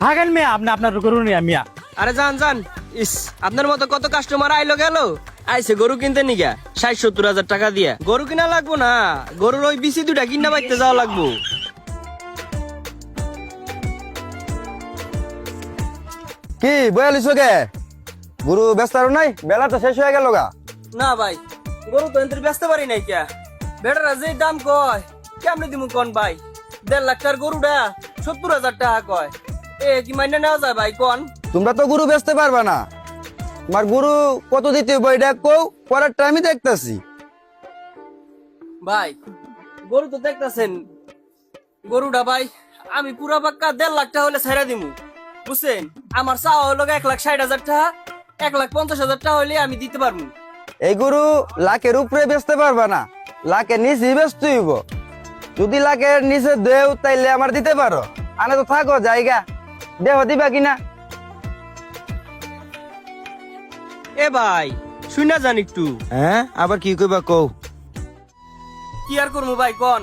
থাকেন মিয়া, আপনি আপনার গরু নিয়ে মিয়া। আরে যান যান। ইস, আপনার মতো কত কাস্টমার আইলো গেল, আইসে গরু কিনতে নিগা 60-70 হাজার টাকা দিয়া। গরু কিনা লাগবো না, গরুর ওই বিসি দুটা কিনা বাইতে যাওয়া লাগবো। কি বয়ালিস কে গরু ব্যস্ত আর নাই, বেলা তো শেষ হয়ে গেল গা। না ভাই, গরু তো এন্ত্রি বেচতে পারি নাই কে। বেটারা যে দাম কয় কেমনে দিমু কোন ভাই? 1.5 লাখ টাকার গরুটা 70 হাজার টাকা কয়। কি মাইনে নেওয়া যায় ভাই কোন? তোমরা তো গরু বেচতে পারবা না, তোমার গরু কত দিতে হইব এটা কও, পরের টাইমই দেখতাছি। ভাই গরু তো দেখতেছেন, গরুটা ভাই আমি পুরা পাক্কা 1.5 লাখ টাকা হলে ছেড়ে দিমু, বুঝছেন? আমার চাওয়া হলো 1,60,000 টাকা, 1,50,000 টাকা হলে আমি দিতে পারবো। এই গরু লাখের উপরে বেচতে পারবা না, লাখের নিচে বেচতে হইব। যদি লাখের নিচে দেও তাইলে আমার দিতে পারো, আনে তো থাকো জায়গা দেহ দিবা কিনা। এ ভাই শুনা যান একটু। হ্যাঁ, আবার কি কইবা কও। কি আর করবো ভাই কোন?